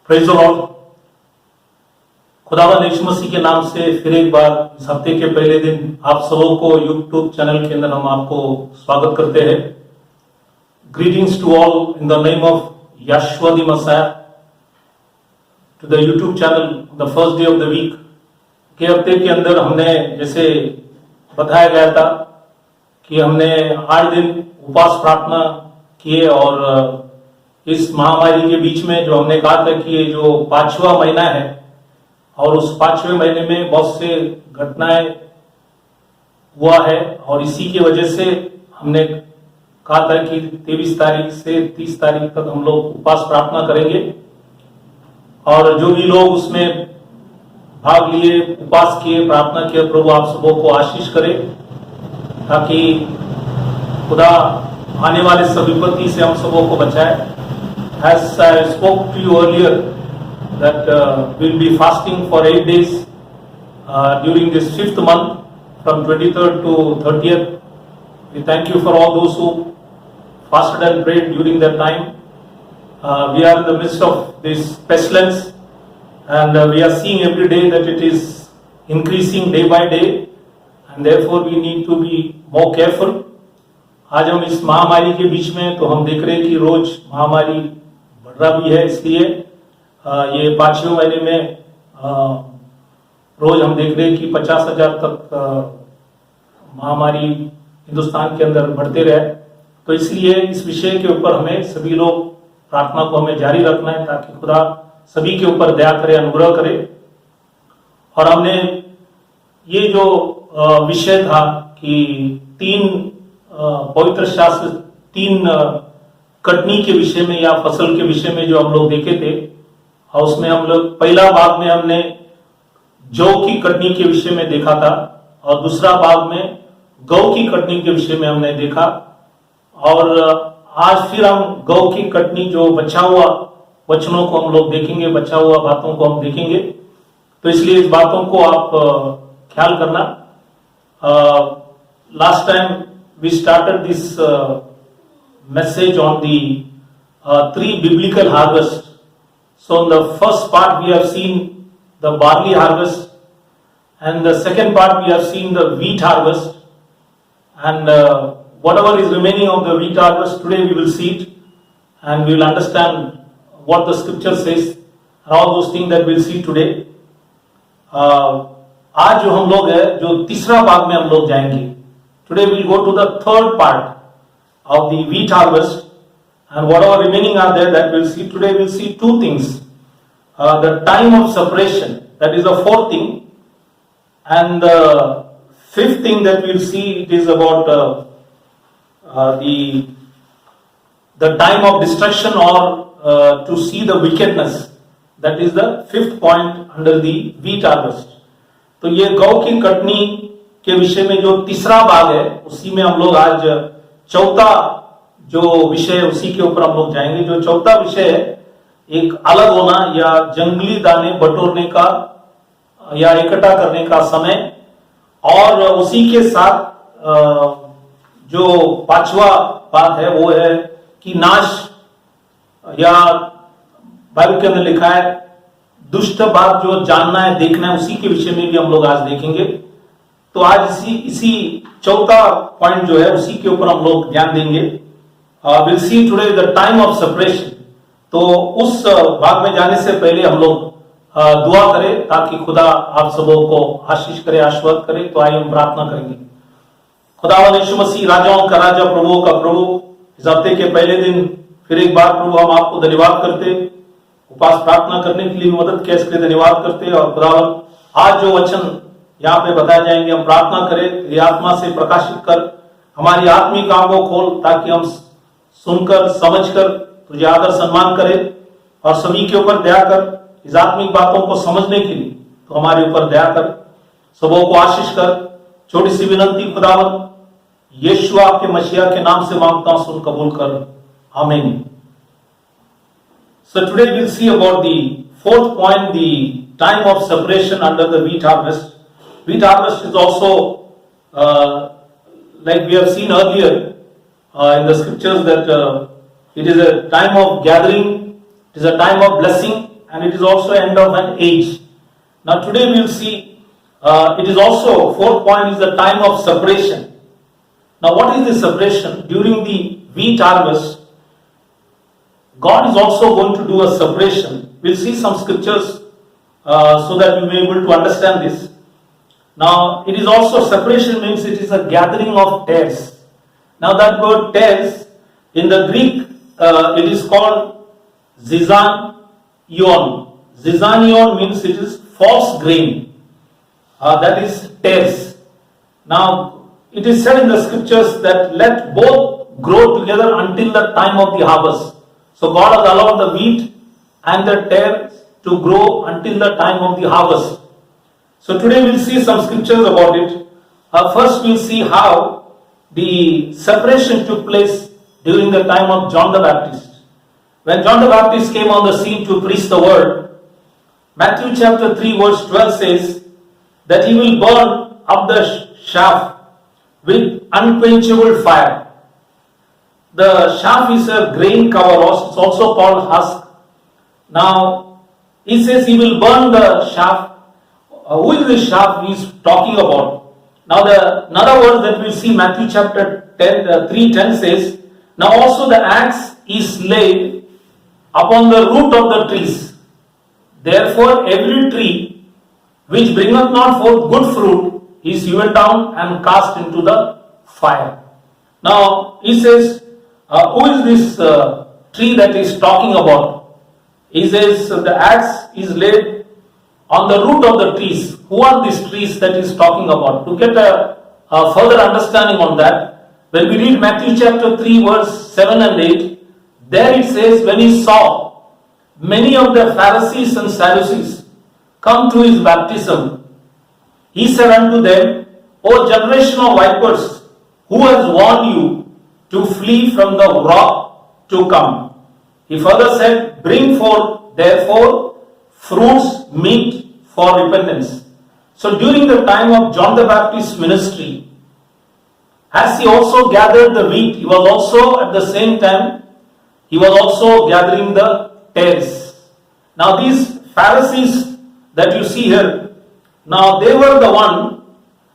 Praise the Lord. खुदावंद यीशु मसीह के नाम से फिर एक बार इस हफ्ते के पहले दिन आप सबों को यूट्यूब चैनल के अंदर हम आपको स्वागत करते हैं। Greetings to all in the name of Yeshua the मसीह to the YouTube channel the first day of the week के हफ्ते के अंदर हमने जैसे बताया गया था कि हमने 8 दिन उपवास प्रार्थना किए और इस महामारी के बीच में जो हमने कहा था कि ये जो 5वां महीना है और उस 5वें महीने में बहुत से घटनाएं हुआ है और इसी की वजह से हमने कहा था कि 23 तारीख से 30 तारीख तक हम लोग उपवास प्रार्थना करेंगे और जो भी लोग उसमें भाग लिए, उपवास किए, प्रार्थना किए, प्रभु आप सबों को आशीष करे ताकि खुदा आने वाले सब विपत्ति से हम सबों को बचाए। As I spoke to you earlier that we'll be fasting for 8 days during this 5th month from 23rd to 30th. We thank you for all those who fasted and prayed during that time. We are in the midst of this pestilence and we are seeing every day that it is increasing day by day and therefore we need to be more careful. आज हम इस महामारी के बीच में तो हम देख रहे हैं कि रोज महामारी बढ़ रहा भी है, इसलिए ये 5वें महीने में रोज हम देख रहे हैं कि 50,000 तक महामारी हिंदुस्तान के अंदर बढ़ते रहे। तो इसलिए इस विषय के ऊपर हमें सभी लोग प्रार्थना को हमें जारी रखना है ताकि खुदा सभी के ऊपर दया करे, अनुग्रह करे। और हमने ये जो विषय था कि 3 पवित्र शास्त्र 3 कटनी के विषय में या फसल के विषय में जो हम लोग देखे थे और उसमें हम लोग पहला भाग में हमने जौ की कटनी के विषय में देखा था और दूसरा भाग में गौ की कटनी के विषय में हमने देखा और आज फिर हम गौ की कटनी जो बचा हुआ वचनों को हम लोग देखेंगे, बचा हुआ बातों को हम देखेंगे। तो इसलिए इस बातों को आप ख्याल करना। Last time we started this message on the 3 biblical harvests. So in the first part we have seen the barley harvest and the second part we have seen the wheat harvest and whatever is remaining of the wheat harvest today we will see it and we will understand what the scripture says and all those things that we will see today. आज जो हम लोग है जो तीसरा भाग में हम लोग जाएंगे। Today we'll go to the third part of the wheat harvest and whatever remaining are there that we'll see. Today we'll see 2 things. The time of separation, that is the 4th thing, and the 5th thing that we'll see, it is about the time of destruction or to see the wickedness. That is the 5th point under the wheat harvest. तो ये गौ की कटनी के विषय में जो तीसरा भाग है उसी में हम लोग आज चौथा जो विषय है उसी के ऊपर हम लोग जाएंगे। जो चौथा विषय है एक अलग होना या जंगली दाने बटोरने का या इकट्ठा करने का समय और उसी के साथ जो 5वां बात है वो है कि नाश या बाइबल के अंदर लिखा है दुष्ट बात जो जानना है, देखना है, उसी के विषय में भी हम लोग आज देखेंगे। तो आज इसी चौथा पॉइंट जो है उसी के ऊपर हम लोग ध्यान देंगे। Will see today the time of separation. तो उस भाग में जाने से पहले हम लोग दुआ करें ताकि खुदा आप सबों को आशीष करे, आशीर्वाद करे। तो आइए हम प्रार्थना करेंगे। खुदावंद यीशु मसीह राजाओं का राजा, प्रभुओं का प्रभु, इस हफ्ते के पहले दिन फिर एक बार प्रभु हम आपको धन्यवाद करते, उपवास प्रार्थना करने के लिए मदद किया इसके लिए धन्यवाद करते। और खुदावंद आज जो वचन यहाँ पे बताए जाएंगे हम प्रार्थना करें, ये आत्मा से प्रकाशित कर, हमारी आत्मिक आंखों खोल ताकि हम सुनकर समझकर तुझे आदर सम्मान करें और सभी के ऊपर दया कर। इस आत्मिक बातों को समझने के लिए तो हमारे ऊपर दया कर, सबों को आशीष कर। छोटी सी विनंती खुदावंद यीशु आपके मसीहा के नाम से मांगता हूं, सुन कबूल कर, आमीन। So today we'll see about the 4th point, the time of separation under the wheat harvest. Wheat harvest is also like we have seen earlier in the scriptures that it is a time of gathering, it is a time of blessing and it is also end of an age. Now today we will see it is also fourth point is the time of separation. Now what is the separation? During the wheat harvest, God is also going to do a separation. We'll see some scriptures so that you may be able to understand this. Now it is also separation means it is a gathering of tares. Now that word tares in the Greek it is called zizanion. Zizanion means it is false grain. That is tares. Now it is said in the scriptures that let both grow together until the time of the harvest. So God has allowed the wheat and the tares to grow until the time of the harvest. So today we'll see some scriptures about it. First we'll see how the separation took place during the time of John the Baptist. When John the Baptist came on the scene to preach the word, Matthew chapter 3 verse 12 says that he will burn up the chaff with unquenchable fire. The chaff is a grain cover, or it's also called husk. Now, he says he will burn the chaff. Who is the chaff he is talking about? Now, another word that we see, Matthew chapter 3:10 says, now also the axe is laid upon the root of the trees. Therefore, every tree which bringeth not forth good fruit is hewn down and cast into the fire. Now, he says, who is this tree that he is talking about? He says, the axe is laid on the root of the trees. Who are these trees that he is talking about? To get a further understanding on that, when we read Matthew chapter 3 verse 7 and 8, there it says, when he saw many of the Pharisees and Sadducees come to his baptism, he said unto them, O generation of vipers, who has warned you to flee from the wrath to come? He further said, bring forth therefore fruits meet for repentance. So during the time of John the Baptist's ministry, as he also gathered the wheat, he was also at the same time, he was also gathering the tares. Now these Pharisees that you see here, now they were the one,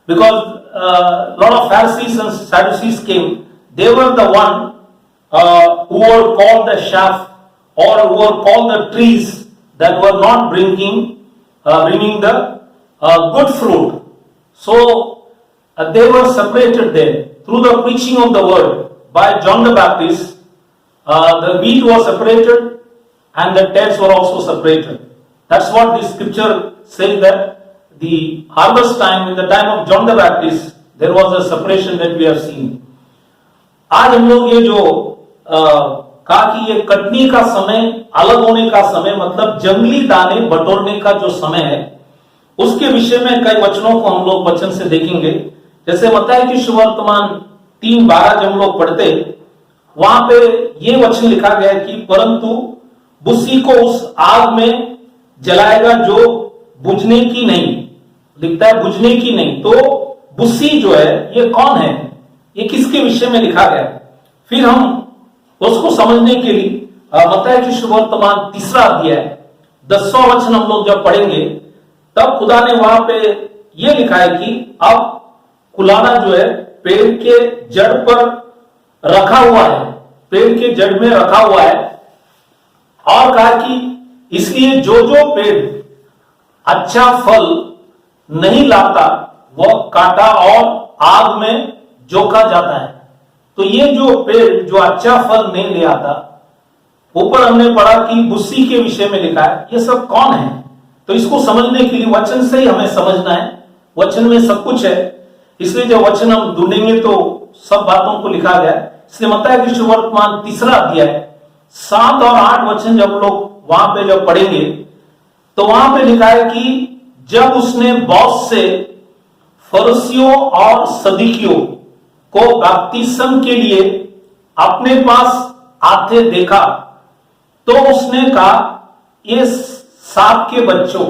because a lot of Pharisees and Sadducees came, they were the one who were called the chaff, or who were called the trees that were not bringing the good fruit. So they were separated there. Through the preaching of the word by John the Baptist, the wheat was separated and the tares were also separated. That's what the scripture says, that the harvest time, in the time of John the Baptist, there was a separation that we have seen. आज हम लोग ये जो कहा कि ये कटनी का समय, अलग होने का समय, मतलब जंगली दाने बटोरने का जो समय है, उसके विषय में कई वचनों को हम लोग वचन से देखेंगे। जैसे मत्ती की सुवर्तमान 3:12 जब हम लोग पढ़ते, वहां पे ये वचन लिखा गया है कि परंतु बुस्सी को उस आग में जलाएगा जो बुझने की नहीं, लिखता है बुझने की नहीं। तो बुस्सी जो है ये कौन है, ये किसके विषय में लिखा गया है? फिर हम उसको समझने के लिए मत्ती की सुवर्तमान 3 अध्याय 10वां वचन हम लोग जब पढ़ेंगे, तब खुदा ने वहां पे ये लिखा है कि अब कुलाना जो है पेड़ के जड़ पर रखा हुआ है, पेड़ के जड़ में रखा हुआ है, और कहा कि इसलिए जो जो पेड़ अच्छा फल नहीं लाता वह काटा और आग में जोखा जाता है। तो ये जो पेड़ जो अच्छा फल नहीं ले आता, ऊपर हमने पढ़ा कि बुस्सी के विषय में लिखा है, ये सब कौन है? तो इसको समझने के लिए वचन से ही हमें समझना है, वचन में सब कुछ है। इसलिए जब वचन हम ढूंढेंगे तो सब बातों को लिखा गया है। इसलिए मत्ती की सुवर्तमान 3 अध्याय 7 और 8 वचन जब लोग वहां पे जब पढ़ेंगे, तो वहां पे लिखा है कि जब उसने बहुत से फरीसियों और सदूकियों को बपतिस्म के लिए अपने पास आते देखा, तो उसने कहा, ये सांप के बच्चों,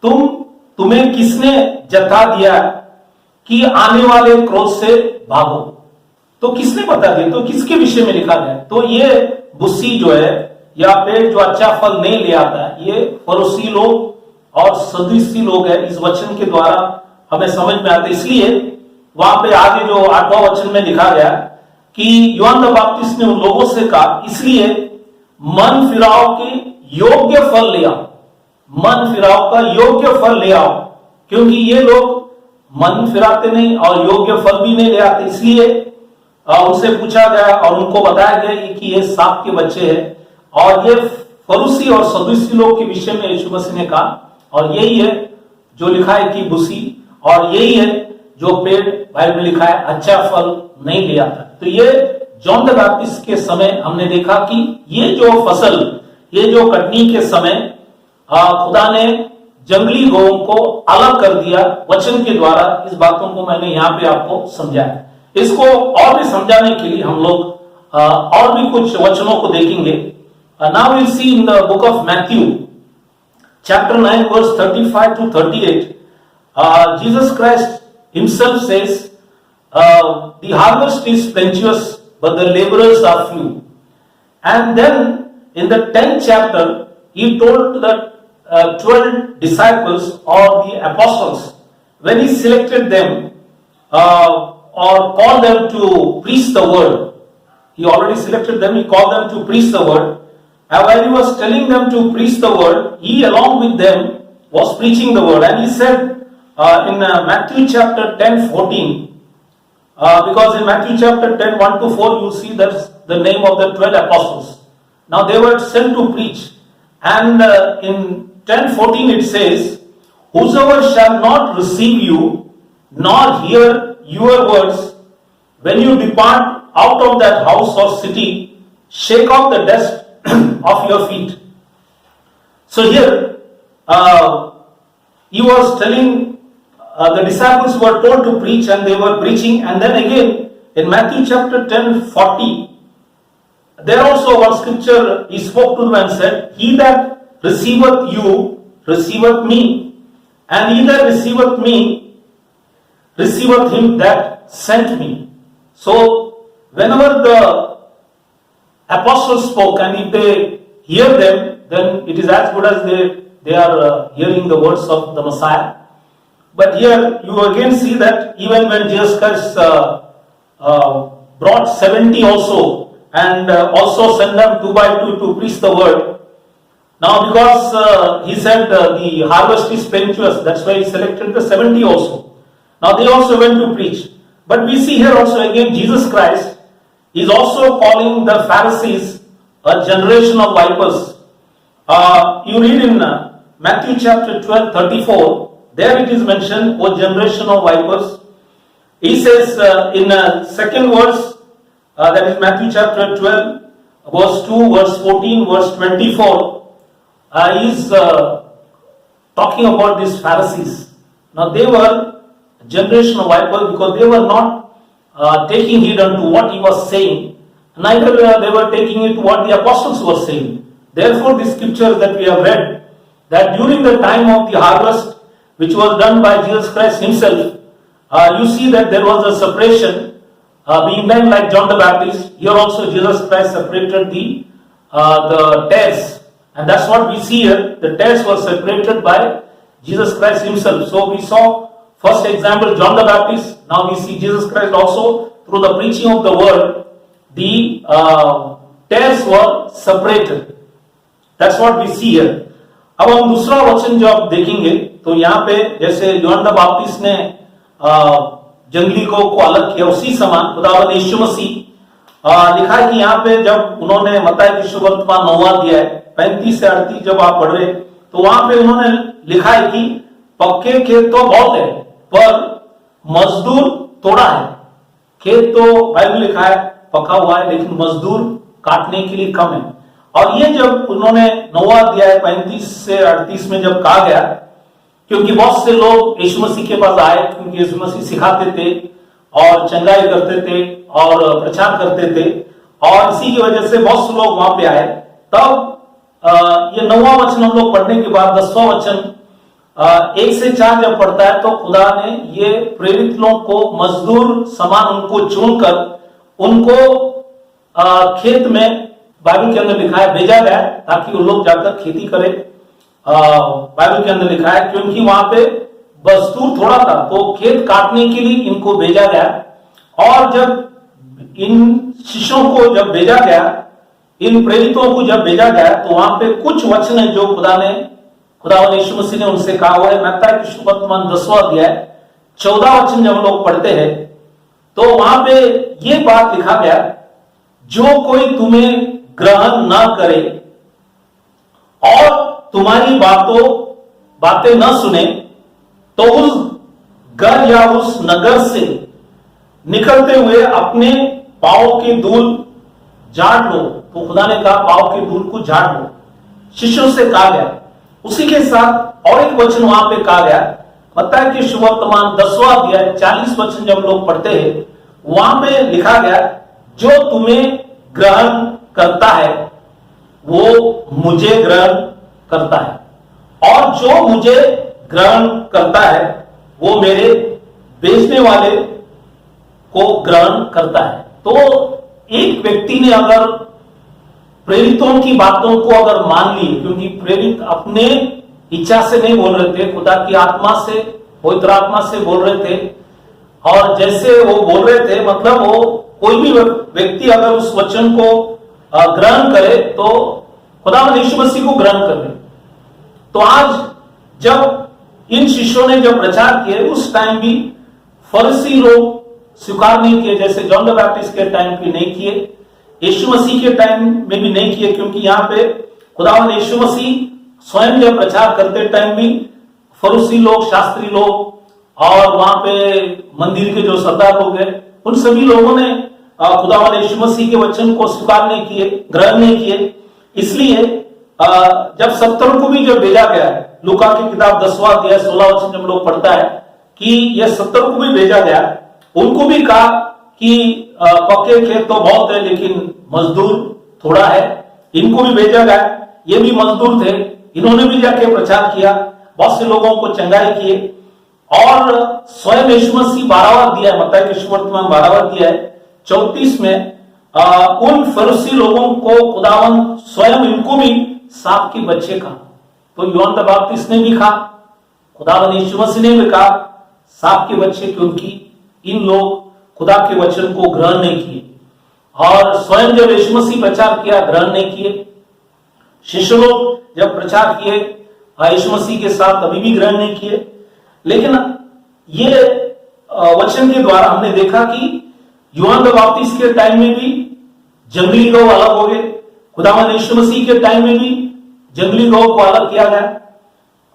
तुम्हें किसने जता दिया कि आने वाले क्रोध से भागो? तो किसने बता दिया? तो किसके विषय में लिखा गया? तो ये बुस्सी जो है, या पेड़ जो अच्छा फल नहीं ले आता है, ये फरीसी लोग और सदूसी लोग है। इस वचन के द्वारा हमें समझ में आता है। इसलिए वहां पे आगे जो 8वां वचन में लिखा गया कि यूहन्ना द बैप्टिस्ट ने उन लोगों से कहा, इसलिए मन फिराव के योग्य फल ले आओ, मन फिराव का योग्य फल ले आओ, क्योंकि ये लोग मन फिराते नहीं और योग्य फल भी नहीं ले आते। इसलिए उनसे पूछा गया और उनको बताया गया कि ये सांप के बच्चे हैं। और ये फरीसी और सदूसी लोग के विषय में यीशु मसीह ने कहा, और यही है जो लिखा है कि भूसी, और यही है जो पेड़ बाइबल में लिखा है अच्छा फल नहीं ले आता। तो ये जॉन द बैप्टिस्ट के समय हमने देखा कि ये जो फसल, ये जो कटनी के समय खुदा ने जंगली गौओं को अलग कर दिया वचन के द्वारा। इस बातों को मैंने यहाँ पे आपको समझाया। इसको और भी समझाने के लिए हम लोग और भी कुछ वचनों को देखेंगे। Now will see in the book of Matthew chapter 9 verse 35 to 38, Jesus Christ himself says, the harvest is plenteous but the laborers are few. And then in the 10th chapter he told that 12 disciples or the apostles, when he selected them or called them to preach the word, he already selected them, he called them to preach the word, and while he was telling them to preach the word, he along with them was preaching the word. And he said in Matthew chapter 10:14, because in Matthew chapter 10 1 to 4 you see that's the name of the 12 apostles. Now they were sent to preach, and in 10:14 it says, whosoever shall not receive you nor hear your words, when you depart out of that house or city, shake off the dust of your feet. So here he was telling the disciples were told to preach, and they were preaching. And then again in Matthew chapter 10:40, there also one scripture he spoke to them and said, he that receiveth you receiveth me, and he that receiveth me receiveth him that sent me. So whenever the apostles spoke, and if they hear them, then it is as good as they are hearing the words of the Messiah. But here you again see that even when Jesus Christ brought 70 also, and also sent them 2 by 2 to preach the word. Now because he said the harvest is plenteous, that's why he selected the 70 also. Now they also went to preach. But we see here also again Jesus Christ is also calling the Pharisees a generation of vipers. You read in Matthew chapter 12:34, there it is mentioned, O generation of vipers. He says in second verse, that is Matthew chapter 12, verse 2, verse 14, verse 24, he is talking about these Pharisees. Now they were a generation of vipers because they were not taking heed unto what he was saying, neither they were taking it what the apostles were saying. Therefore the scripture that we have read, that during the time of the harvest, which was done by Jesus Christ himself, you see that there was a separation being done like John the Baptist. Here also Jesus Christ separated the tares, and that's what we see here. The tares were separated by Jesus Christ himself. So we saw first example John the Baptist. Now we see Jesus Christ also through the preaching of the word. The tares were separated. That's what we see here. अब हम दूसरा वचन जो आप देखेंगे तो यहाँ पे जैसे यूहन्ना बैप्टिस्ट ने जंगली गौ को अलग किया, उसी समान खुदावंद यीशु मसीह लिखा है कि यहाँ पे जब उन्होंने मत्ती की सुवर्तमान 9वां अध्याय 35 से 38 जब आप पढ़ रहे तो वहां पे उन्होंने लिखा है कि पक्के खेत तो बहुत है पर मजदूर थोड़ा है। खेत तो बाइबल लिखा है पका हुआ है, लेकिन मजदूर काटने के लिए कम है। और ये जब उन्होंने 9वां अध्याय 35 से 38 में जब कहा गया, क्योंकि बहुत से लोग यीशु मसीह के पास आए, क्योंकि यीशु मसीह सिखाते थे और चंगाई करते थे और प्रचार करते थे, और इसी की वजह से बहुत से लोग वहां पे आए। तब ये 9वां वचन हम लोग पढ़ने के बाद 10वां वचन 1 से 4 जब पढ़ता है तो खुदा ने ये प्रेरित लोग को मजदूर समान उनको चुनकर उनको खेत में बाइबल के अंदर लिखा है भेजा गया ताकि वो लोग जाकर खेती करें। बाइबल के अंदर लिखा है क्योंकि वहां पे बस दूर थोड़ा था तो खेत काटने के लिए इनको भेजा गया। और जब इन शिष्यों को जब भेजा गया, इन प्रेरितों को जब भेजा गया, तो वहां पे कुछ वचन है जो खुदावन यीशु मसीह ने उनसे कहा हुआ है। मत्ती के सुवर्तमान 10वां अध्याय 14 वचन जब हम लोग पढ़ते हैं तो वहां पे ये बात लिखा गया, जो कोई तुम्हें ग्रहण ना करे और तुम्हारी बातें न सुने तो उस घर या उस नगर से निकलते हुए अपने पांव के धूल झाड़ लो। तो खुदा ने कहा पांव के धूल को झाड़ लो, शिष्यों से कहा गया। उसी के साथ और एक वचन वहां पे कहा गया, मत्ती के सुवर्तमान 10वां अध्याय 40 वचन जब लोग पढ़ते हैं वहां पे लिखा गया, जो तुम्हें ग्रहण करता है वो मुझे ग्रहण करता है और जो मुझे ग्रहण करता है वो मेरे भेजने वाले को ग्रहण करता है। तो एक व्यक्ति ने अगर प्रेरितों की बातों को अगर मान ली, क्योंकि प्रेरित अपने इच्छा से नहीं बोल रहे थे, खुदा की आत्मा से, पवित्र आत्मा से बोल रहे थे। और जैसे वो बोल रहे थे, मतलब वो कोई भी व्यक्ति अगर उस वचन को ग्रहण करे तो खुदावंद यीशु मसीह को ग्रहण कर ले। तो आज जब इन शिष्यों ने जब प्रचार किए, उस टाइम भी फरीसी लोग स्वीकार नहीं किए, जैसे जॉन द बैप्टिस्ट के टाइम पे नहीं किए, यीशु मसीह के टाइम में भी नहीं किए, क्योंकि यहाँ पे खुदावंद यीशु मसीह स्वयं जब प्रचार करते टाइम भी फरीसी लोग, शास्त्री लोग और वहां पे मंदिर के जो सरदार लोग हैं, उन सभी लोगों ने खुदावंद यीशु मसीह के वचन को स्वीकार नहीं किए, ग्रहण नहीं किए। इसलिए जब 70 को भी जब भेजा गया है, लूका की किताब 10वां अध्याय 16 वचन जब लोग पढ़ता है कि यह 70 को भी भेजा गया, उनको भी कहा कि पक्के खेत तो बहुत है लेकिन मजदूर थोड़ा है, इनको भी भेजा गया। ये भी मजदूर थे, इन्होंने भी जाके प्रचार किया, बहुत से लोगों को चंगाई किए। और स्वयं यीशु मसीह 12वां अध्याय, मत्ती के सुवर्तमान 12वां अध्याय 34 में उन फरीसी लोगों को खुदावंद स्वयं इनको भी सांप के बच्चे खा। तो यूहन्ना द बैप्टिस्ट ने भी कहा, खुदावंद यीशु मसीह ने भी कहा सांप के बच्चे, क्योंकि इन लोग खुदा के वचन को ग्रहण नहीं किए। और स्वयं जब यीशु मसीह प्रचार किया, ग्रहण नहीं किए। शिष्य लोग जब प्रचार किए यीशु मसीह के साथ, तभी भी ग्रहण नहीं किए। लेकिन ये वचन के द्वारा हमने देखा कि यूहन्ना द बैप्टिस्ट के टाइम में भी जंगली गौ अलग हो गए, खुदावंद यीशु मसीह के टाइम में भी जंगली गौ को अलग किया गया।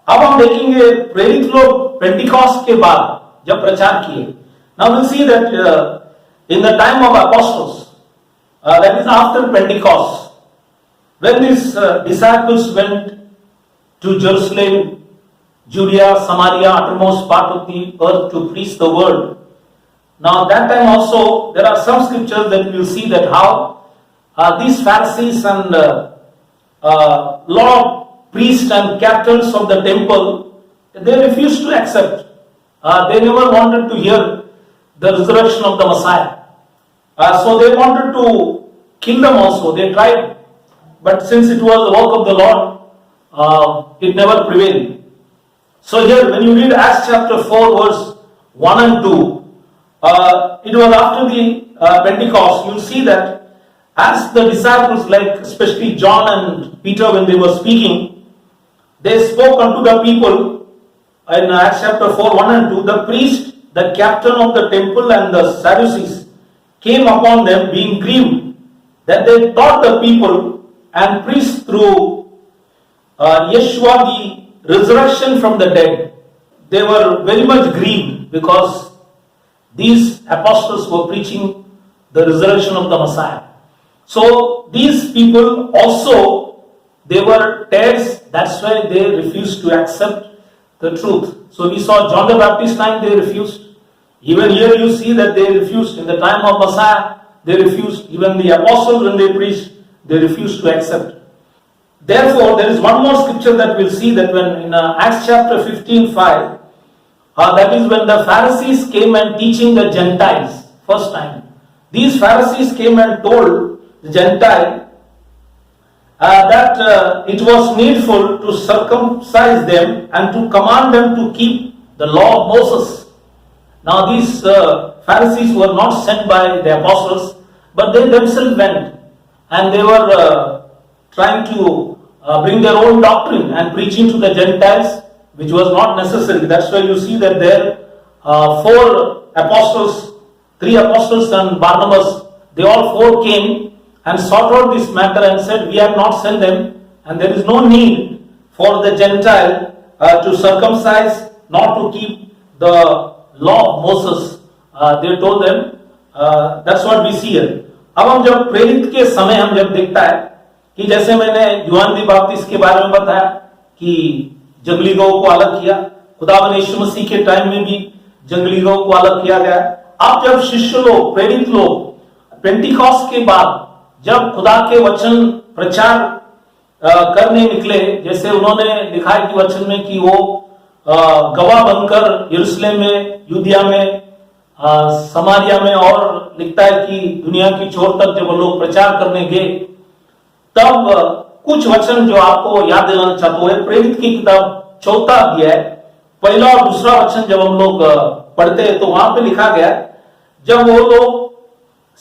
अब हम देखेंगे प्रेरित लोग पेंटिकॉस्ट के बाद जब प्रचार किए। Now we'll see that in the time of apostles, that is after Pentecost, when these disciples went to Jerusalem, Judea, Samaria, uttermost part of the earth to preach the word. Now that time also there are some scriptures that we'll see that how these Pharisees and lot of priests and captains of the temple, they refused to accept. They never wanted to hear the resurrection of the Messiah. So they wanted to kill them also. They tried, but since it was the work of the Lord, it never prevailed. So here, when you read Acts chapter 4, verse 1 and 2, it was after the Pentecost. You'll see that as the disciples, like especially John and Peter, when they were speaking, they spoke unto the people in Acts chapter 4, 1 and 2, the priest, the captain of the temple and the Sadducees came upon them, being grieved that they taught the people and preached through Yeshua the resurrection from the dead. They were very much grieved because these apostles were preaching the resurrection of the Messiah. So these people also, they were tares, that's why they refused to accept the truth. So we saw John the Baptist time, they refused. Even here you see that they refused. In the time of Messiah, they refused. Even the apostles, when they preached, they refused to accept. Therefore, there is one more scripture that we'll see, that when in Acts chapter 15:5, that is when the Pharisees came and teaching the Gentiles, first time. These Pharisees came and told the Gentile that it was needful to circumcise them and to command them to keep the law of Moses. Now these Pharisees were not sent by the apostles, but they themselves went, and they were trying to bring their own doctrine and preaching to the Gentiles, which was not necessary. That's why you see that there 4 apostles, 3 apostles and Barnabas, they all 4 came and sought out this matter and said, we have not sent them, and there is no need for the Gentile to circumcise, not to keep the law of Moses. They told them, that's what we see here. अब हम जब प्रेरित के समय हम जब देखता है कि जैसे मैंने यूहन्ना दी बपतिस्मा के बारे में बताया कि जंगली गौ को अलग किया, खुदावन यीशु मसीह के टाइम में भी जंगली गौ को अलग किया गया। अब जब शिष्य लोग, प्रेरित लोग पेंटिकॉस्ट के बाद जब खुदा के वचन प्रचार करने निकले, जैसे उन्होंने लिखा है कि वचन में कि वो गवाह बनकर यरूशलेम में, यूदिया में, समारिया में और लिखता है कि दुनिया की छोर तक जब वो लोग प्रचार करने गए, तब कुछ वचन जो आपको याद दिलाना चाहता हूं, प्रेरित की किताब 4 अध्याय पहला और दूसरा वचन जब हम लोग पढ़ते हैं तो वहां पे लिखा गया, जब वो लोग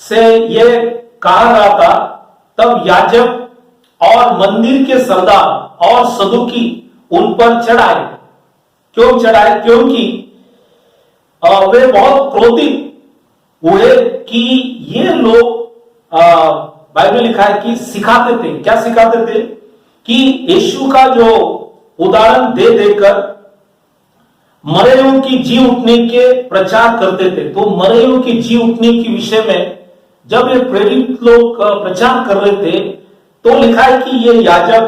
से ये कहा रहा था तब याजक और मंदिर के सरदार और सदुकी उन पर चढ़ाए। क्यों चढ़ाए? क्योंकि वे बहुत क्रोधित हुए कि ये लोग, बाइबल लिखा है कि सिखाते थे। क्या सिखाते थे? कि यीशु का जो उदाहरण दे देकर मरे हुओं की जी उठने के प्रचार करते थे। तो मरे हुओं की जी उठने के विषय में जब ये प्रेरित लोग प्रचार कर रहे थे तो लिखा है कि ये याजक,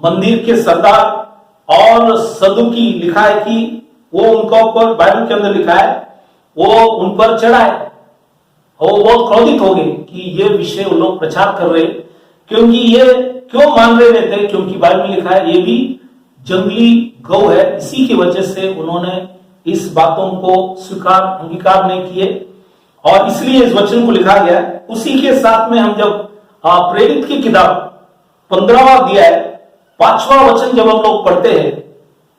मंदिर के सरदार और सदुकी, लिखा है कि वो उनका ऊपर, बाइबल के अंदर लिखा है, वो उन पर चढ़ाए और वो बहुत क्रोधित हो गए कि ये विषय वो लोग प्रचार कर रहे। क्योंकि ये क्यों मान रहे थे? क्योंकि बाइबल में लिखा है ये भी जंगली गौ है। इसी की वजह से उन्होंने इस बातों को स्वीकार, अंगीकार नहीं किए और इसलिए इस वचन को लिखा गया। उसी के साथ में हम जब प्रेरित की किताब 15वां अध्याय 5वां वचन जब हम लोग पढ़ते हैं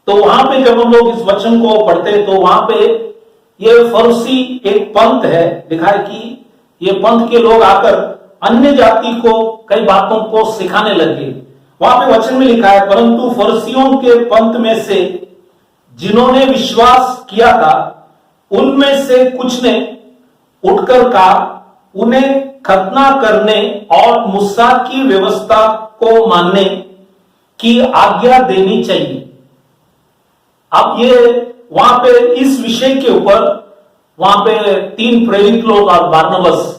तो वहां पे जब हम लोग इस वचन को पढ़ते हैं तो वहां पे ये फरीसी एक पंथ है, लिखा है कि ये पंथ के लोग आकर अन्य जाति को कई बातों को सिखाने लगे। वहां पे वचन में लिखा है, परंतु फरीसियों के पंथ में से जिन्होंने विश्वास किया था उनमें से कुछ ने उठकर कहा, उन्हें खतना करने और मूसा की व्यवस्था को मानने की आज्ञा देनी चाहिए। अब ये वहां पे इस विषय के ऊपर वहां पे 3 प्रेरित लोग और बारनबास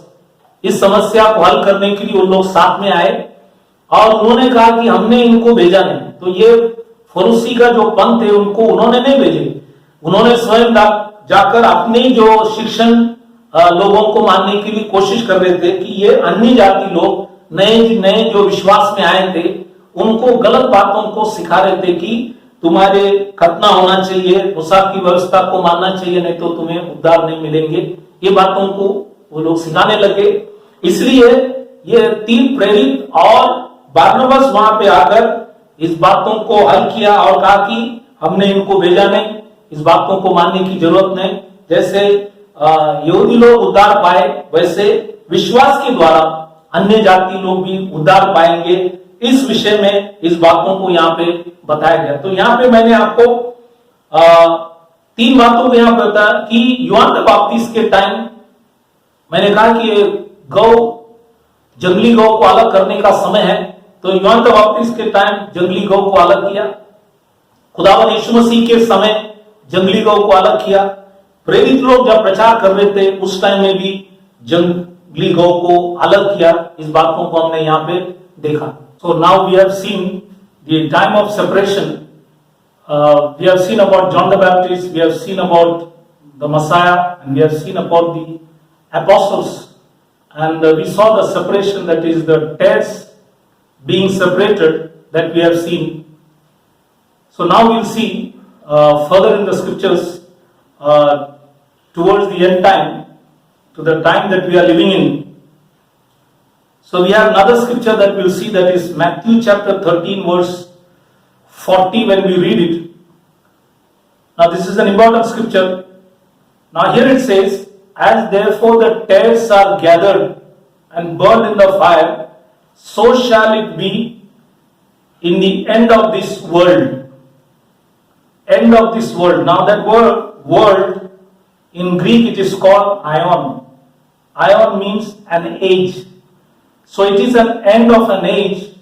इस समस्या को हल करने के लिए उन लोग साथ में आए और उन्होंने कहा कि हमने इनको भेजा नहीं। तो ये फरीसी का जो पंथ है उनको उन्होंने नहीं भेजे, उन्होंने स्वयं जाकर अपने जो शिक्षण लोगों को मानने के लिए कोशिश कर रहे थे कि ये अन्य जाति लोग, नए जो विश्वास में आए थे, उनको गलत बातों को सिखा रहे थे कि तुम्हारे खतना होना चाहिए, मूसा की व्यवस्था को मानना चाहिए, नहीं तो तुम्हें उद्धार नहीं मिलेंगे। ये बातों को वो लोग सिखाने लगे। इसलिए ये 3 प्रेरित और बारनबास वहां पे आकर इस बातों को हल किया और कहा कि हमने इनको भेजा नहीं, इस बातों को मानने की जरूरत नहीं। जैसे यहूदी लोग उद्धार पाए वैसे विश्वास के द्वारा अन्य जाति लोग भी उद्धार पाएंगे। इस विषय में इस बातों को यहाँ पे बताया गया। तो यहाँ पे मैंने आपको 3 बातों को यहाँ पे बताया कि यूहन्ना बपतिस्मा के टाइम मैंने कहा कि गौ, जंगली गौ को अलग करने का समय है। तो यूहन्ना बपतिस्मा के टाइम जंगली गौ को अलग किया, खुदावन यीशु मसीह के समय जंगली गौ को अलग किया, प्रेरित लोग जब प्रचार कर रहे थे उस टाइम में भी जंगली गौ को अलग किया। इस बातों को हमने यहाँ पे देखा। So now we have seen the time of separation. We have seen about John the Baptist, we have seen about the Messiah, and we have seen about the apostles. And we saw the separation, that is the tares being separated, that we have seen. So now we'll see further in the scriptures towards the end time, to the time that we are living in. So we have another scripture that we'll see, that is Matthew chapter 13 verse 40 when we read it. Now this is an important scripture. Now here it says, as therefore the tares are gathered and burned in the fire, so shall it be in the end of this world. End of this world. Now that word world, in Greek it is called aion. Aion means an age. So it is an end of an age,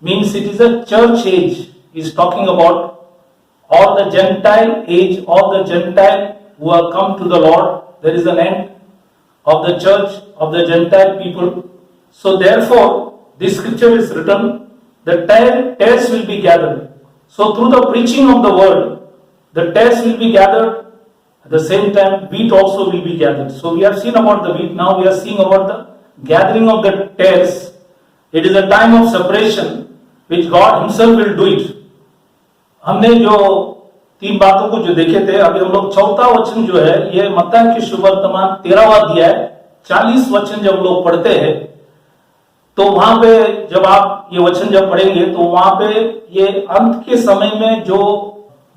means it is a church age. He is talking about all the Gentile age, all the Gentile who have come to the Lord. There is an end of the church, of the Gentile people. So therefore, this scripture is written, the tares will be gathered. So through the preaching of the word, the tares will be gathered. At the same time, wheat also will be gathered. So we have seen about the wheat. Now we are seeing about the gathering of the tares. It is a time of separation which God himself will do it. हमने जो तीन बातों को जो देखे थे, अभी हम लोग चौथा वचन जो है, ये मत्ती के सुवर्तमान 13वां अध्याय 40 वचन जब लोग पढ़ते हैं, तो वहां पे जब आप ये वचन जब पढ़ेंगे तो वहां पे ये अंत के समय में जो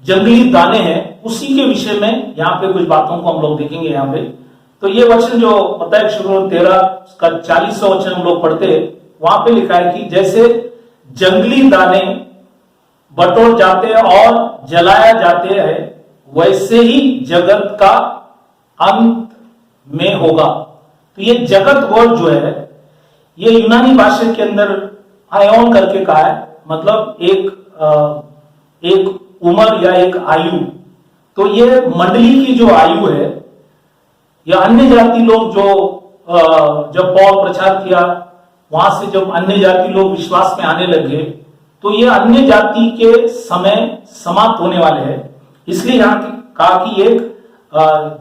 जंगली दाने हैं उसी के विषय में यहाँ पे कुछ बातों को हम लोग देखेंगे यहाँ पे। तो ये वचन जो मत्ती के सुवर्तमान 13 का 40वां वचन हम लोग पढ़ते हैं, वहां पे लिखा है कि जैसे जंगली दाने बटोर जाते हैं और जलाया जाते हैं, वैसे ही जगत का अंत में होगा। तो ये जगत वर्ड जो है, ये यूनानी भाषा के अंदर आयोन करके कहा है, मतलब एक उम्र या एक आयु। तो ये मंडली की जो आयु है, या अन्य जाति लोग जो जब पौल प्रचार किया, वहां से जब अन्य जाति लोग विश्वास में आने लगे, तो ये अन्य जाति के समय समाप्त होने वाले हैं। इसलिए यहाँ कहा कि एक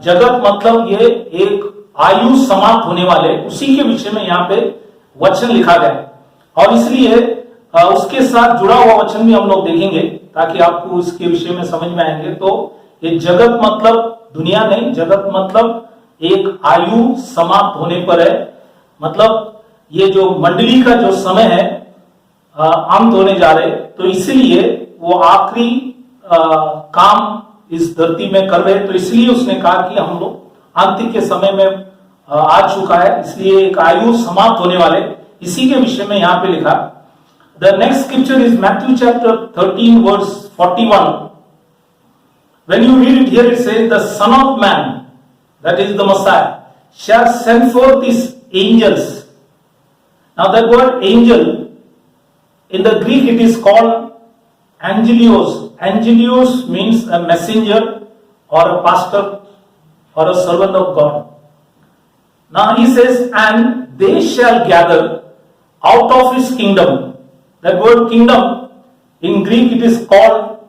जगत मतलब ये एक आयु समाप्त होने वाले, उसी के विषय में यहाँ पे वचन लिखा गया। और इसलिए उसके साथ जुड़ा हुआ वचन भी हम लोग देखेंगे ताकि आपको इसके विषय में समझ में आएंगे। तो ये जगत मतलब दुनिया नहीं, जगत मतलब एक आयु समाप्त होने पर है, मतलब ये जो मंडली का जो समय है अंत होने जा रहे, तो इसीलिए वो आखिरी काम इस धरती में कर रहे। तो इसलिए उसने कहा कि हम लोग अंत के समय में आ चुका है, इसलिए एक आयु समाप्त होने वाले, इसी के विषय में यहाँ पे लिखा। The next scripture is Matthew chapter 13 verse 41। When you read it here, it says, the Son of Man, that is the Messiah, shall send forth his angels. Now that word angel, in the Greek it is called angelios. Angelios means a messenger or a pastor or a servant of God. Now he says, and they shall gather out of his kingdom. That word kingdom, in Greek it is called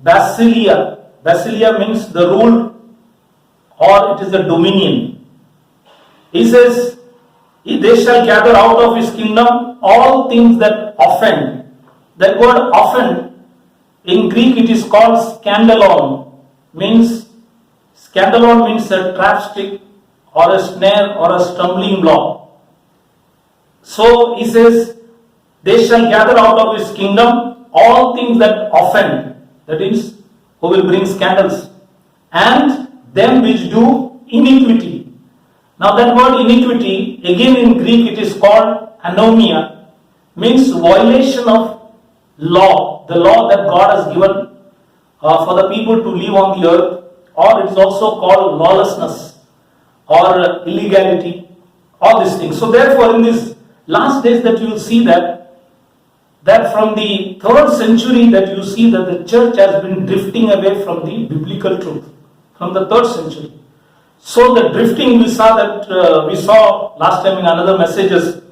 basileia. Basileia means the rule, or it is the dominion. He says, they shall gather out of his kingdom all things that offend. That word offend, in Greek it is called scandalon. Scandalon means a trapstick or a snare or a stumbling block. So he says, they shall gather out of his kingdom all things that offend. That is, who will bring scandals, and them which do iniquity. Now that word iniquity, again in Greek it is called anomia, means violation of law, the law that God has given for the people to live on the earth, or it is also called lawlessness or illegality, all these things. So therefore in these last days that you will see that from the 3rd century that you see that the church has been drifting away from the biblical truth, from the 3rd century. So the drifting we saw last time in another messages,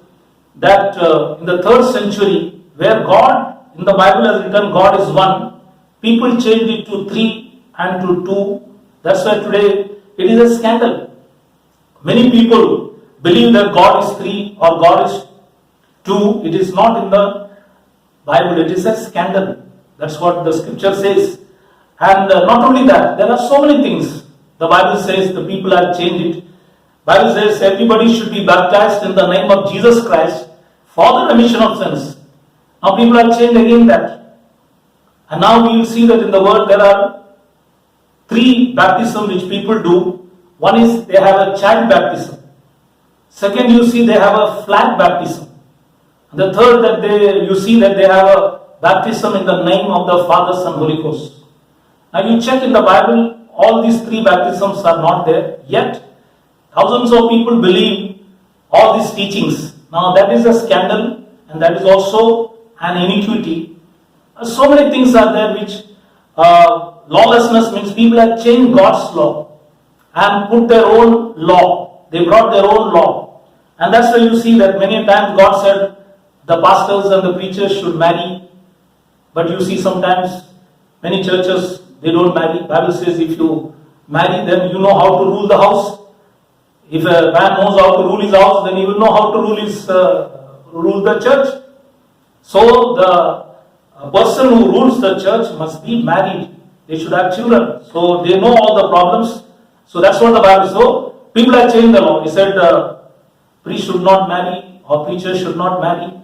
that in the 3rd century, where God in the Bible has written God is one, people changed it to 3 and to 2. That's why today it is a scandal. Many people believe that God is 3 or God is 2. It is not in the Bible, it is a scandal. That's what the scripture says. And not only that, there are so many things. The Bible says the people have changed it. Bible says everybody should be baptized in the name of Jesus Christ for the remission of sins. Now people are changed again that. And now we will see that in the world there are 3 baptisms which people do. One is they have a child baptism. Second, you see they have a flag baptism. And the third, that you see that they have a baptism in the name of the Father, Son, Holy Ghost. Now you check in the Bible, all these 3 baptisms are not there. Yet, thousands of people believe all these teachings. Now that is a scandal, and that is also an iniquity. So many things are there which lawlessness means people have changed God's law and put their own law. They brought their own law. And that's why you see that many times God said the pastors and the preachers should marry. But you see sometimes many churches, they don't marry. Bible says if you marry, then you know how to rule the house. If a man knows how to rule his house, then he will know how to rule the church. So the person who rules the church must be married. They should have children. So they know all the problems. So that's what the Bible says. So people have changed the law. He said priest should not marry or preachers should not marry.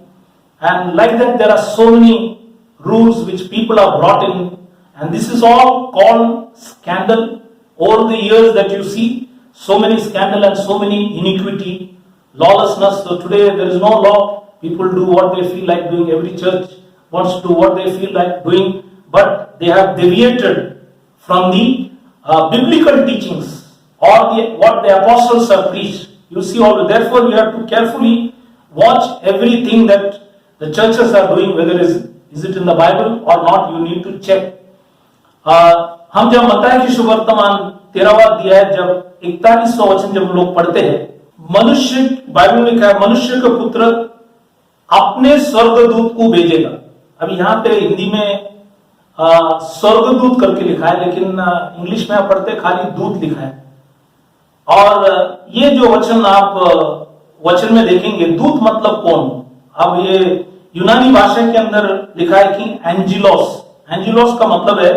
And like that there are so many rules which people are brought in. And this is all called scandal. Over the years that you see, so many scandal and so many iniquity, lawlessness. So today there is no law. People do what they feel like doing. Every church wants to do what they feel like doing. But they have deviated from the biblical teachings or what the apostles have preached. You see all. Therefore, you have to carefully watch everything that the churches are doing, whether is it in the Bible or not. You need to check. हम जब मत्ती की सुवर्तमान 13वां अध्याय जब 41वां वचन जब लोग पढ़ते हैं, मनुष्य, बाइबल में लिखा है मनुष्य का पुत्र अपने स्वर्गदूत को भेजेगा. अभी यहाँ पे हिंदी में स्वर्गदूत करके लिखा है, लेकिन इंग्लिश में आप पढ़ते खाली दूत लिखा है. और ये जो वचन आप वचन में देखेंगे, दूत मतलब कौन. अब ये यूनानी भाषा के अंदर लिखा है कि एंजिलोस. एंजिलोस का मतलब है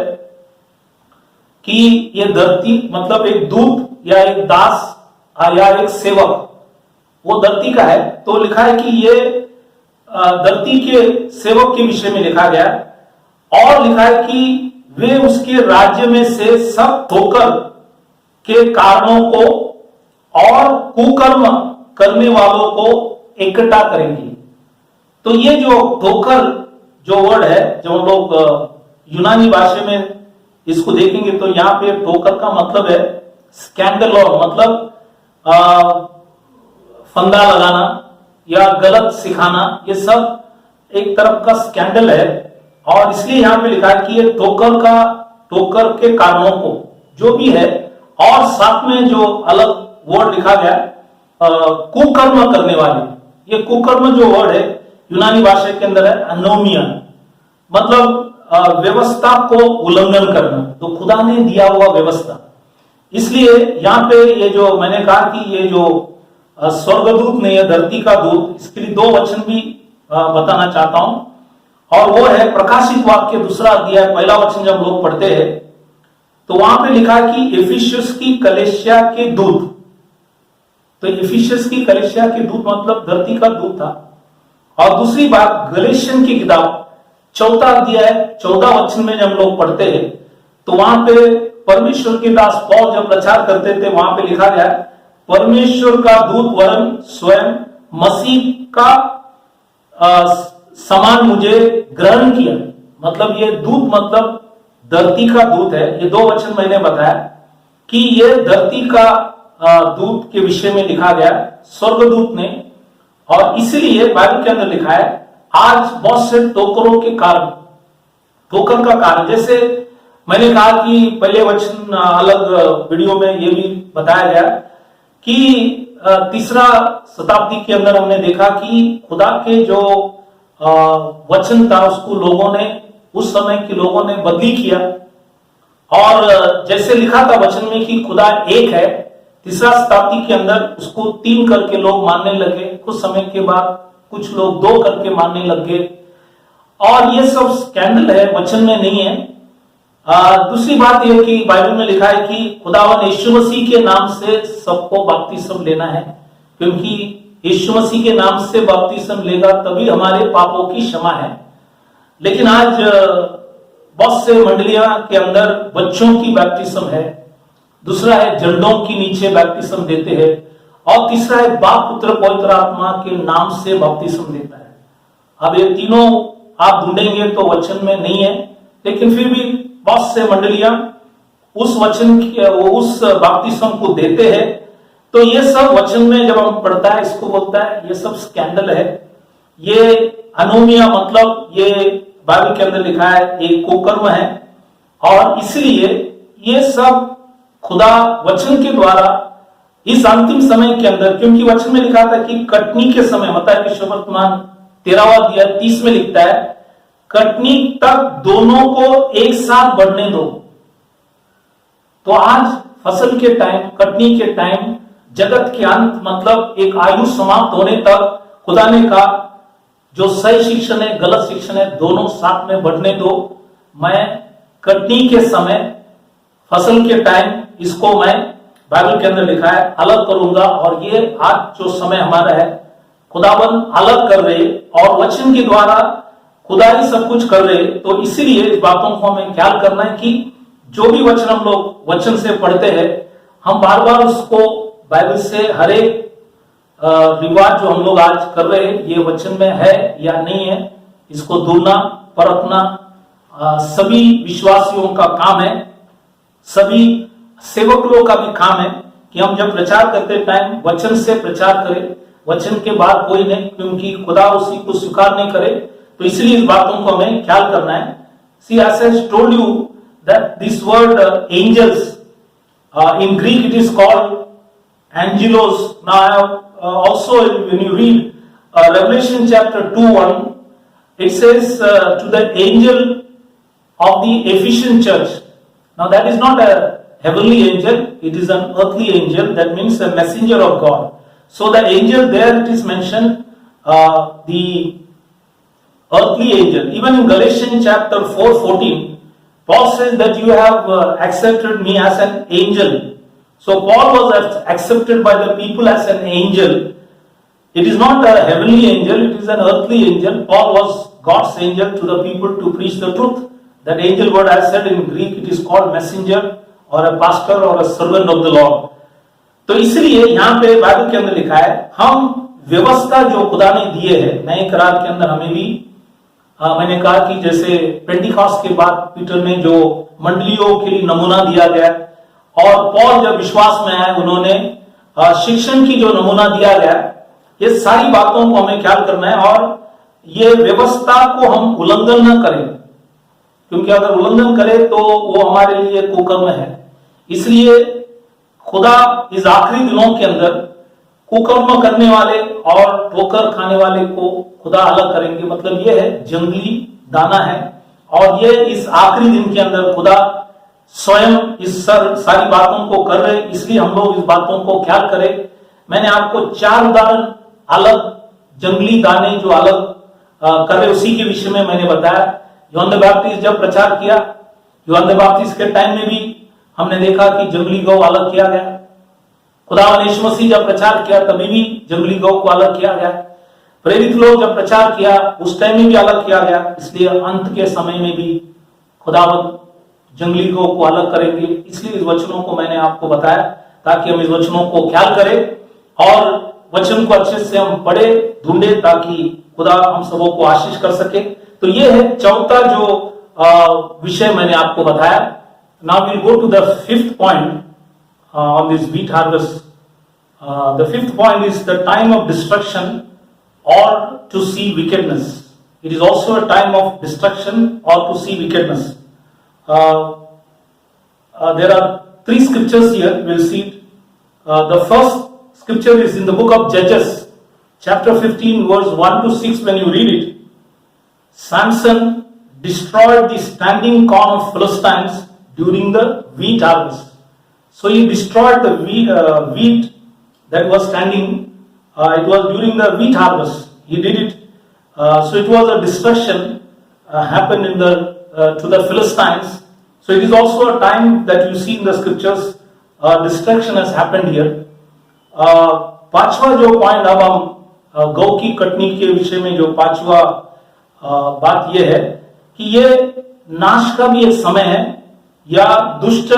कि ये धरती, मतलब एक दूत या एक दास या एक सेवक, वो धरती का है. तो लिखा है कि ये धरती के सेवक के विषय में लिखा गया है. और लिखा है कि वे उसके राज्य में से सब ठोकर के कारणों को और कुकर्म करने वालों को इकट्ठा करेंगे. तो ये जो ठोकर जो वर्ड है, जो लोग यूनानी भाषा में इसको देखेंगे तो यहाँ पे ठोकर का मतलब है स्कैंडल, और मतलब फंदा लगाना या गलत सिखाना, ये सब एक तरफ का स्कैंडल है. और इसलिए यहाँ पे लिखा है कि ये ठोकर के कारणों को जो भी है, और साथ में जो अलग वर्ड लिखा गया कुकर्म करने वाले. ये कुकर्म जो वर्ड है यूनानी भाषा के अंदर है अनोमिया, मतलब व्यवस्था को उल्लंघन करना. तो खुदा ने दिया हुआ व्यवस्था. इसलिए यहाँ पे ये जो मैंने कहा कि ये जो स्वर्गदूत ने, यह धरती का दूत, इसके लिए 2 वचन भी बताना चाहता हूं. और वो है प्रकाशित वाक्य 2 अध्याय 1 वचन. जब लोग पढ़ते हैं तो वहां पे लिखा कि इफिसुस की कलीसिया के दूत. तो इफिसुस की कलीसिया के दूत मतलब धरती का दूत था. और दूसरी बात, गलेशियन की किताब 4 अध्याय 14 वचन में जब लोग पढ़ते हैं तो वहां पे परमेश्वर के दास पौल जब प्रचार करते थे, वहां पे लिखा गया परमेश्वर का दूत वरन स्वयं मसीह का समान मुझे ग्रहण किया. मतलब ये दूत मतलब धरती का दूत है. ये 2 वचन मैंने बताया कि ये धरती का दूत के विषय में लिखा गया, स्वर्गदूत ने. और इसलिए बाइबल के अंदर लिखा है आज बहुत से ठोकरों के कारण, ठोकर का कारण, जैसे मैंने कहा कि पहले वचन अलग वीडियो में ये भी बताया गया कि 3रा शताब्दी के अंदर हमने देखा कि खुदा के जो वचन था उसको लोगों ने, उस समय के लोगों ने बदली किया. और जैसे लिखा था वचन में कि खुदा एक है, 3रा शताब्दी के अंदर उसको 3 करके लोग मानने लगे. कुछ समय के बाद कुछ लोग 2 करके मानने लग गए. और ये सब स्कैंडल है, वचन में नहीं है. दूसरी बात यह कि बाइबल में लिखा है कि खुदावन यीशु मसीह के नाम से सबको बपतिस्म लेना है, क्योंकि यीशु मसीह के नाम से बपतिस्म लेगा तभी हमारे पापों की क्षमा है। लेकिन आज बहुत से मंडलियां के अंदर बच्चों की बैप्टिज्म है, दूसरा है झंडों की नीचे बैप्टिज्म देते हैं, और तीसरा है बाप पुत्र पवित्र आत्मा के नाम से बैप्टिज्म देता है। अब ये तीनों आप ढूंढेंगे तो वचन में नहीं है, लेकिन फिर भी बहुत से मंडलियां उस वचन उस बैप्टिज्म को देते हैं। तो ये सब वचन में जब हम पढ़ता है, इसको बोलता है ये सब स्कैंडल है, ये अनोमिया, मतलब ये बाइबल के अंदर लिखा है एक कुकर्म है। और इसलिए ये सब खुदा वचन के द्वारा इस अंतिम समय के अंदर, क्योंकि वचन में लिखा था कि कटनी के समय, मत्ती के सुसमाचार 13वां अध्याय 30 में लिखता है, कटनी तक दोनों को एक साथ बढ़ने दो। तो आज फसल के टाइम, कटनी के टाइम, जगत के अंत, मतलब एक आयु समाप्त होने तक खुदा ने कहा जो सही शिक्षण है, गलत शिक्षण है, दोनों साथ में बढ़ने दो। मैं कटनी के समय, फसल के टाइम, इसको मैं बाइबल के अंदर लिखा है अलग करूंगा। और ये आज जो समय हमारा है, खुदाबंद अलग कर रहे और वचन के द्वारा खुदा ही सब कुछ कर रहे। तो इसीलिए इस बातों को हमें ख्याल करना है कि जो भी वचन हम लोग वचन से पढ़ते हैं, हम बार बार उसको बाइबल से हर एक रिवाज जो हम लोग आज कर रहे हैं, ये वचन में है या नहीं है, इसको ढूंढना परखना सभी विश्वासियों का काम है, सभी सेवक लोगों का भी काम है कि हम जब प्रचार करते टाइम वचन से प्रचार करें, वचन के बाद कोई नहीं, क्योंकि खुदा उसी को स्वीकार नहीं करे। तो इसलिए इस बातों को हमें ख्याल करना है। See, as I told you that this word angels, in Greek it is called angelos. Now I have also, when you read Revelation chapter 2:1, it says to the angel of the Ephesian church. Now that is not a heavenly angel, it is an earthly angel. That means a messenger of God. So the angel there, it is mentioned the earthly angel. Even in Galatians chapter 4:14, Paul says that you have accepted me as an angel. So Paul was accepted by the people as an angel. It is not a heavenly angel, it is an earthly angel. Paul was God's angel to the people to preach the truth. That angel word, I said in Greek, it is called messenger or a pastor or a servant of the Lord. तो इसलिए यहाँ पे Bible के अंदर लिखा है, हम व्यवस्था जो खुदा ने दिए है नए करार के अंदर, हमें भी मैंने कहा कि जैसे पेंटिकॉस्ट के बाद पीटर ने जो मंडलियों के लिए नमूना दिया गया, और पौल जब विश्वास में आए उन्होंने शिक्षण की जो नमूना दिया गया, ये सारी बातों को हमें ख्याल करना है। और ये व्यवस्था को हम उल्लंघन न करें, क्योंकि अगर उल्लंघन करें तो वो हमारे लिए कुकर्म है। इसलिए खुदा इस आखिरी दिनों के अंदर कुकर्म करने वाले और ठोकर खाने वाले को खुदा अलग करेंगे। मतलब ये है जंगली दाना है, और ये इस आखिरी दिन के अंदर खुदा स्वयं इस सारी बातों को कर रहे। इसलिए हम लोग इस बातों को ख्याल करें। मैंने आपको 4 उदाहरण अलग जंगली दाने जो अलग कर रहे, उसी के विषय में मैंने बताया। यूहन्ना द बैप्टिस्ट जब प्रचार किया, यूहन्ना द बैप्टिस्ट के टाइम में भी हमने देखा कि जंगली गौ अलग किया गया। खुदावंद यीशु मसीह जब प्रचार किया तभी भी जंगली गौ को अलग किया गया। प्रेरित लोग जब प्रचार किया उस टाइम में भी अलग किया गया। इसलिए अंत के समय में भी खुदावंद जंगली गौ को अलग करेंगे। इसलिए इस वचनों को मैंने आपको बताया ताकि हम इस वचनों को ख्याल करें और वचन को अच्छे से हम पढ़े ढूंढे, ताकि खुदा हम सबों को आशीष कर सके। तो ये है चौथा जो विषय मैंने आपको बताया। Now we will go to the 5th point on this wheat harvest. The 5th point is the time of destruction or to see wickedness. It is also a time of destruction or to see wickedness. There are 3 scriptures here. We'll see it. The first scripture is in the book of Judges, chapter 15, verse 1 to 6. When you read it, Samson destroyed the standing corn of Philistines during the wheat harvest. So he destroyed the wheat that was standing. It was during the wheat harvest. He did it. So it was a destruction happened in to the Philistines. So it is also a time that you see in the scriptures. Destruction has happened here. 5वां जो point अब हम गौ की कटनी के विषय में जो पांचवा बात यह है कि ये नाश का भी एक समय है या दुष्ट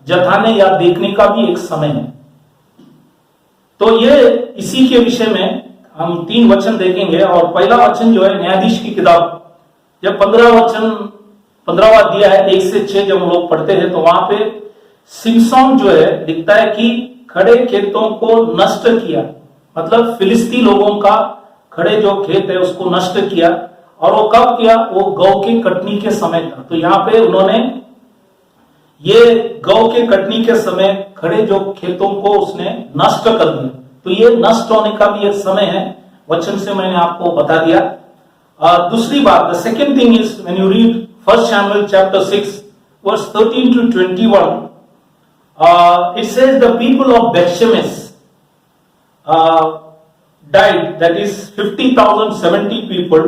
जताने या देखने का भी एक समय है। तो ये इसी के विषय में हम 3 वचन देखेंगे। और पहला वचन जो है न्यायाधीश की किताब, जब 15वां अध्याय है 1 से 6 जब हम लोग पढ़ते हैं तो वहां पे सिमसोन जो है लिखता है कि खड़े खेतों को नष्ट किया, मतलब फिलिस्ती लोगों का खड़े जो खेत है उसको नष्ट किया। और वो कब किया? वो गौ के कटनी के समय था। तो यहाँ पे उन्होंने ये गौ के कटनी के समय खड़े जो खेतों को उसने नष्ट कर दिया। तो ये नष्ट होने का भी एक समय है, वचन से मैंने आपको बता दिया। दूसरी बात, the second thing is when you read 1 Samuel chapter 6 verse 13 to 21, it says the people of Bethshemesh died, that is 50,070 people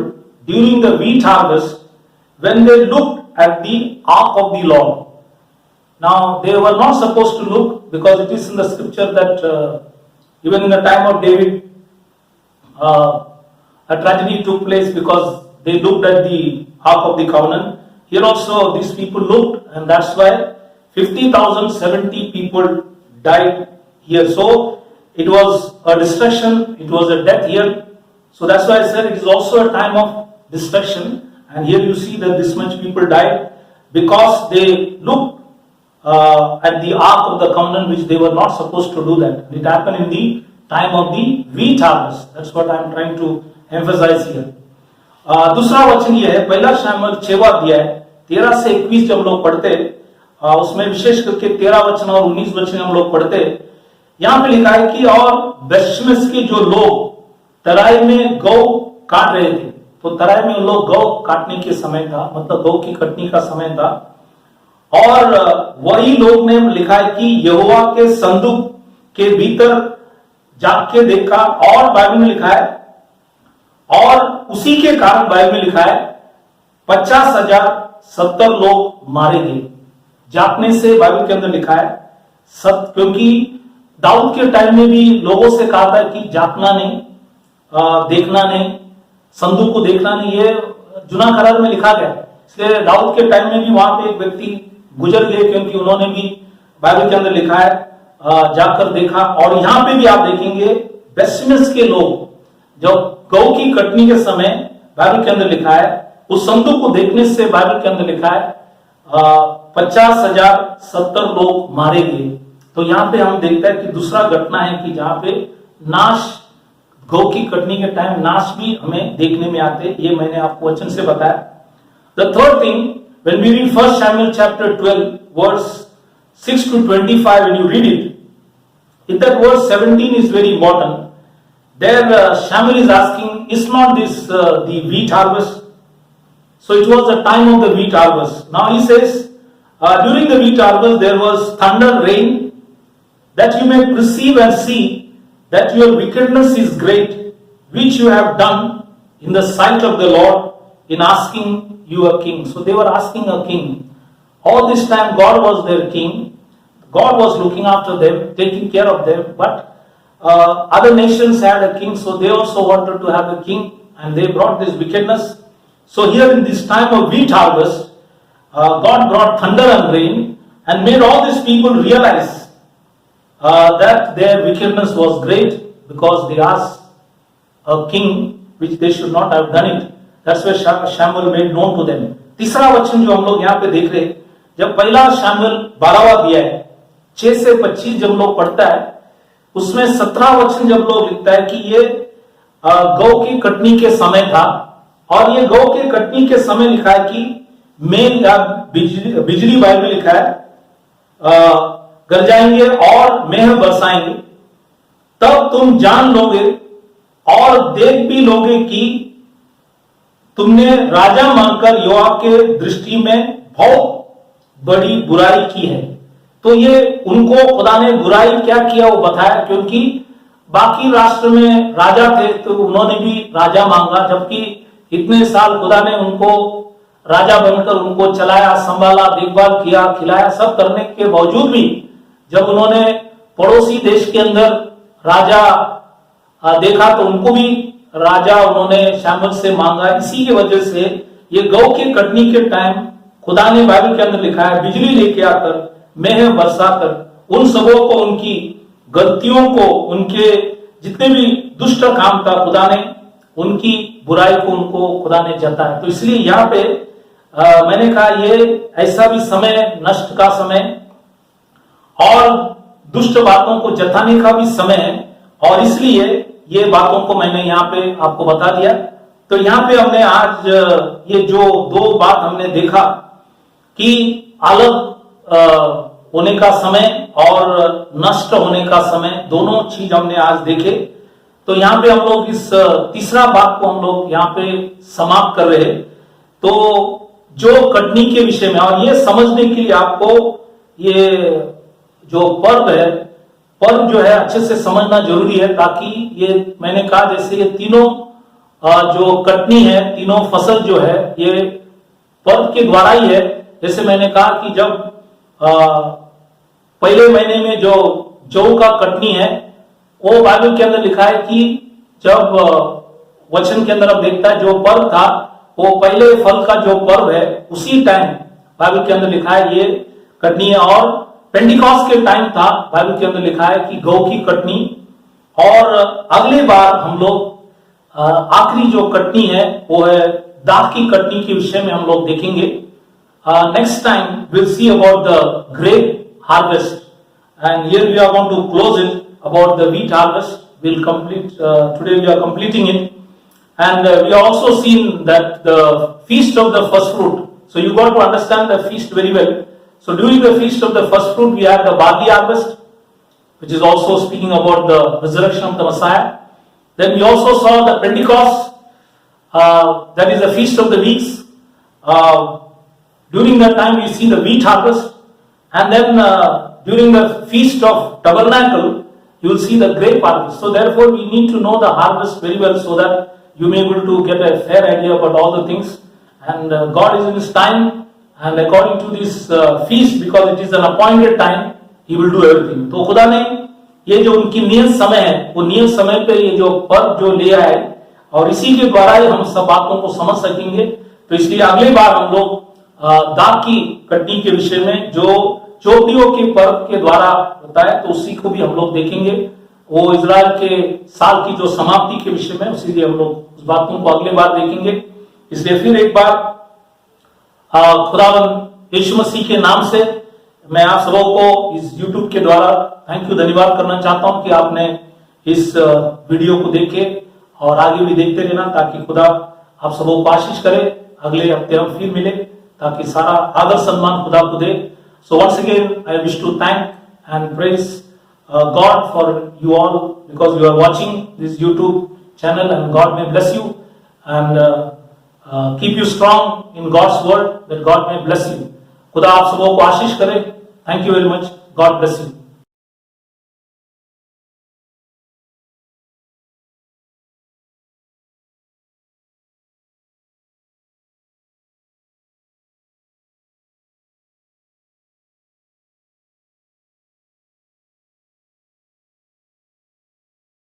during the wheat harvest when they looked at the ark of the Lord. Now they were not supposed to look, because it is in the scripture that even in the time of David a tragedy took place because they looked at the ark of the covenant. Here also these people looked, and that's why 50,070 people died here. So it was a destruction, it was a death here. So that's why I said it is also a time of destruction. And here you see that this much people died because they looked at the ark of the covenant, which they were not supposed to do that. It happened in the time of the wheat harvest. That's what I am trying to emphasize here. दूसरा वचन ये है, पहला शमूएल 6वां अध्याय 13 से 21 जब हम लोग पढ़ते, उसमें विशेष करके 13 वचन और 19 वचन हम लोग पढ़ते, यहाँ पे लिखा है कि और बेथशेमेश के जो लोग तराई में गौ काट रहे थे। तो तराई में लोग गौ काटने के समय था, मतलब गौ की कटनी का समय था। और वही लोग ने लिखा है कि यहोवा के संदूक के भीतर जाग के देखा, और बाइबल में लिखा है, और उसी के कारण बाइबल में लिखा है 50,070 लोग मारे गए। जागने से बाइबल के अंदर लिखा है सब, क्योंकि दाऊद के टाइम में भी लोगों से कहा था कि जागना नहीं, देखना नहीं, संदूक को देखना नहीं। ये जुना करार में लिखा गया। इसलिए दाऊद के टाइम में भी वहां पे एक व्यक्ति गुजर गए, क्योंकि उन्होंने भी बाइबल के अंदर लिखा है जाकर देखा। और यहां पे भी आप देखेंगे बेथशेमेश के लोग जब गौ की कटनी के समय बाइबल के अंदर लिखा है, उस संदूक को देखने से बाइबल के अंदर लिखा है 50,070 लोग मारे गए। तो यहाँ पे हम देखते हैं कि दूसरा घटना है कि जहां पे नाश, गौ की कटनी के टाइम नाश भी हमें देखने में आते। ये मैंने आपको वचन से बताया। The third thing, when we read 1 Samuel chapter 12 verse 6 to 25, when you read it, in that verse 17 is very important. There Samuel is asking, is not this the wheat harvest? So it was the time of the wheat harvest. Now he says, during the wheat harvest there was thunder, rain, that you may perceive and see that your wickedness is great, which you have done in the sight of the Lord in asking you a king. So they were asking a king. All this time God was their king. God was looking after them, taking care of them, but other nations had a king, so they also wanted to have a king, and they brought this wickedness. So here in this time of wheat harvest, God brought thunder and rain and made all these people realize that their wickedness was great, because they asked a king which they should not have done it. That's why Samuel made known to them. तीसरा वचन जो हम लोग यहाँ पे देख रहे, जब पहला शामुएल 12वां अध्याय 6 से 25 जब लोग पढ़ता है, उसमें 17 वचन जब लोग लिखता है कि ये गौ की कटनी के समय था। और ये गौ के कटनी के समय लिखा है कि मेघ या बिजली बाइबल में लिखा है गरजाएंगे और मेघ बरसाएंगे, तब तुम जान लोगे और देख भी लोगे कि तुमने राजा मानकर योआब के दृष्टि में बहुत बड़ी बुराई की है। तो ये उनको खुदा ने बुराई क्या किया वो बताया, क्योंकि बाकी राष्ट्र में राजा थे तो उन्होंने भी राजा मांगा, जबकि इतने साल खुदा ने उनको राजा बनकर उनको चलाया, संभाला, देखभाल किया, खिलाया, सब करने के बावजूद भी जब उन्होंने पड़ोसी देश के अंदर राजा देखा तो उनको भी राजा उन्होंने शैमुएल से मांगा। इसी की वजह से ये गौ के कटनी के टाइम खुदा ने बाइबल के अंदर लिखा है बिजली लेके आकर मेह बरसाकर उन सबों को, उनकी गलतियों को, उनके जितने भी दुष्ट काम था खुदा ने उनकी बुराई को उनको खुदा ने जताया। तो इसलिए यहाँ पे मैंने कहा ये ऐसा भी समय, नष्ट का समय और दुष्ट बातों को जताने का भी समय है, और इसलिए ये बातों को मैंने यहाँ पे आपको बता दिया। तो यहाँ पे हमने आज ये जो दो बात हमने देखा कि अलग होने का समय और नष्ट होने का समय, दोनों चीज हमने आज देखे। तो यहाँ पे हम लोग इस तीसरा बात को हम लोग यहाँ पे समाप्त कर रहे हैं। तो जो कटनी के विषय में, और ये समझने के लिए आपको ये जो पर्व है, पर्व जो है अच्छे से समझना जरूरी है, ताकि ये मैंने कहा जैसे ये तीनों जो कटनी है, तीनों फसल जो है ये पर्व के द्वारा ही है। जैसे मैंने कहा कि जब पहले महीने में जो जौ का कटनी है, वो बाइबल के अंदर लिखा है कि जब वचन के अंदर अब देखता है जो पर्व था वो पहले फल का जो पर्व है उसी टाइम बाइबल के अंदर लिखा है ये कटनी है। और पेंटिकॉस्ट के टाइम था, बाइबल के अंदर लिखा है कि गौ की कटनी। और अगले बार हम लोग आखिरी जो कटनी है वो है दाख की कटनी के विषय में हम लोग देखेंगे। Next time will see about the grape harvest, and here we are going to close it about the wheat harvest. We'll complete today we are completing it, and we have also seen that the feast of the first fruit. So you got to understand the feast very well. So during the feast of the first fruit we had the barley harvest, which is also speaking about the resurrection of the Messiah. Then we also saw the Pentecost, that is the feast of the weeks. During that time we see the wheat harvest, and then during the feast of tabernacle you will see the grape harvest. So therefore we need to know the harvest very well so that you may be able to get a fair idea about all the things. And God is in His time, and according to this feast, because it is an appointed time, He will do everything. तो खुदा ने ये जो उनकी नियत समय है, वो नियत समय पे ये जो पर्व जो ले आए, और इसी के द्वारा ही हम सब बातों को समझ सकेंगे। तो इसलिए अगली बार हम लोग दाख की कटनी के विषय में जो चोटियों के पर्व के द्वारा होता है, तो उसी को भी हम लोग देखेंगे। वो इजराइल के साल की जो समाप्ति के विषय में, उसीलिए हम लोग उस बातों को अगले बार देखेंगे। इसलिए फिर एक बार खुदावंद यीशु मसीह के नाम से मैं आप सबों को इस YouTube के द्वारा थैंक यू, धन्यवाद करना चाहता हूं कि आपने इस वीडियो को देखे और आगे भी देखते रहना, ताकि खुदा आप सबों को आशीष करे। अगले हफ्ते हम फिर मिले, ताकि सारा आदर सम्मान खुदा को दे। So once again, I wish to thank and praise God for you all, because you are watching this YouTube channel, and God may bless you and keep you strong in God's word, that God may bless you. खुदा आप सबों को आशीष करे। Thank you very much. God bless you.